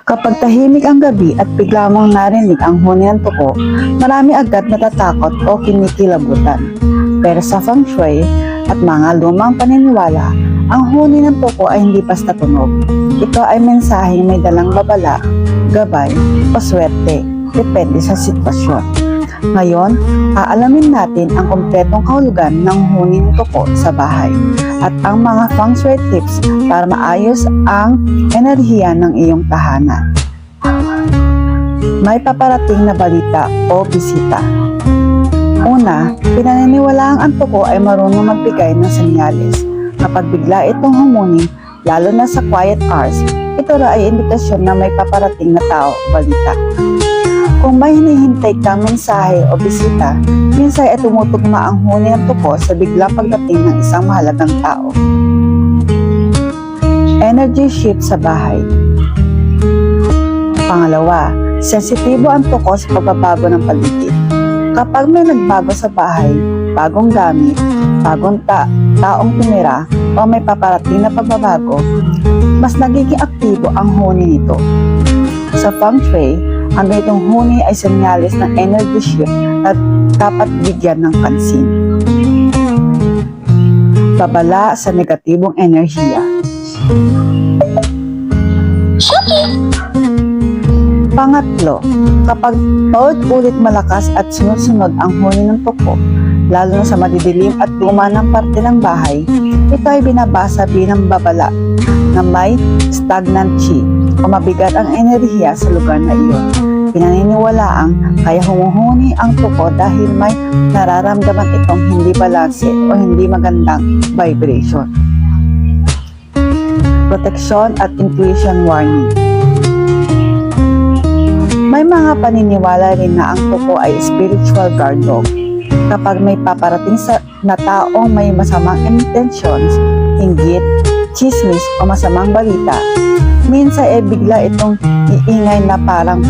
Kapag tahimik ang gabi at bigla mong narinig ang huni ng tuko, marami agad natatakot o kinikilabutan. Pero sa feng shui at mga lumang paniniwala, ang huni ng tuko ay hindi basta tunog. Ito ay mensaheng may dalang babala, gabay o swerte, depende sa sitwasyon. Ngayon, aalamin natin ang kumpletong kahulugan ng huni ng tuko sa bahay at ang mga feng shui tips para maayos ang enerhiya ng iyong tahanan. May paparating na balita o bisita. Una, pinaniniwalaang ang tuko ay marunong magbigay ng senyales. Kapag bigla itong humuni, lalo na sa quiet hours, ito ay indikasyon na may paparating na tao o balita. Kung may hinihintay kang mensahe o bisita, minsan ay tumutugma ang huni ng tuko sa biglang pagdating ng isang mahalagang tao. Energy shift sa bahay. Pangalawa, sensitibo ang tuko sa pagbabago ng paligid. Kapag may nagbago sa bahay, bagong gamit, bagong taong tumira, o may paparating na pagbabago, mas nagiging aktibo ang huni nito. Sa feng shui, ang ganitong huni ay senyales ng energy shift at dapat bigyan ng pansin. Babala sa negatibong enerhiya. Pangatlo, kapag paulit-ulit malakas at sunod-sunod ang huni ng tuko, lalo na sa madidilim at luma ng parte ng bahay, ito ay binabasa bilang babala na may stagnant chi o mabigat ang enerhiya sa lugar na iyon. Pinaniniwalaang kaya humuhuni ang tuko dahil may nararamdaman itong hindi balanse o hindi magandang vibration. Proteksyon at intuition warning. May mga paniniwala rin na ang tuko ay spiritual guard dog. Kapag may paparating na taong may masamang intentions, inggit, chismis o masamang balita, minsan ay bigla itong iingay na parang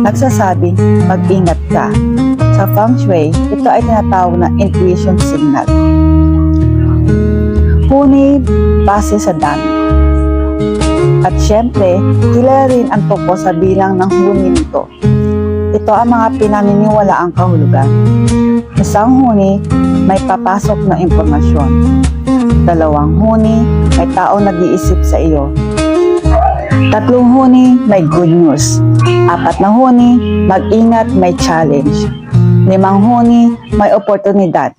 nagsasabing mag-ingat ka. Sa feng shui, ito ay tinatawag na intuition signal. Huni base sa dami. At syempre, kilala rin ang tuko sa bilang ng huni nito. Ito ang mga pinaniniwalaang kahulugan. Isang huni, may papasok na impormasyon. Dalawang huni, may taong nag-iisip sa iyo. Tatlong huni, may good news. Apat na huni, mag-ingat, may challenge. Limang huni, may oportunidad.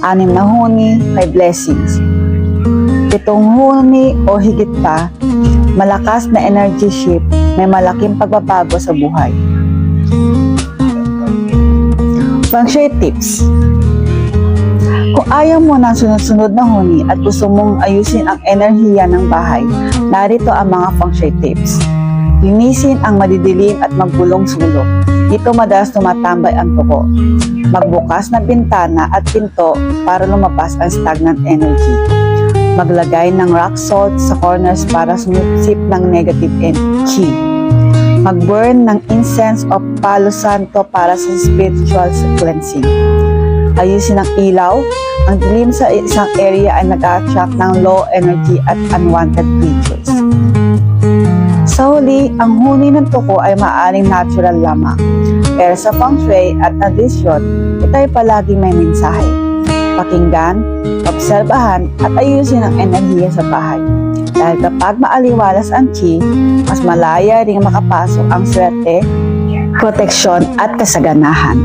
Anim na huni, may blessings. Pitong huni o higit pa, malakas na energy shift, may malaking pagbabago sa buhay. Feng Shui tips. Kung ayaw mo ng sunod-sunod na huni at gusto mong ayusin ang enerhiya ng bahay, narito ang mga Feng Shui tips. Linisin ang madidilim at magulong sulok. Dito madalas tumatambay ang tuko. Magbukas na bintana at pinto para lumabas ang stagnant energy. Maglagay ng rock salt sa corners para sumipsip ng negative chi. Mag-burn ng incense o palo santo para sa spiritual cleansing. Ayusin ang ilaw. Ang dilim sa isang area ay nag-attract ng low energy at unwanted creatures. Sa huli, ang huni ng tuko ay maaaring natural lamang. Pero sa feng shui at tradisyon, ito ay palaging may mensahe. Pakinggan, obserbahan at ayusin ang enerhiya sa bahay. Dahil kapag maaliwalas ang chi, mas malaya ring makapasok ang swerte, proteksyon at kasaganahan.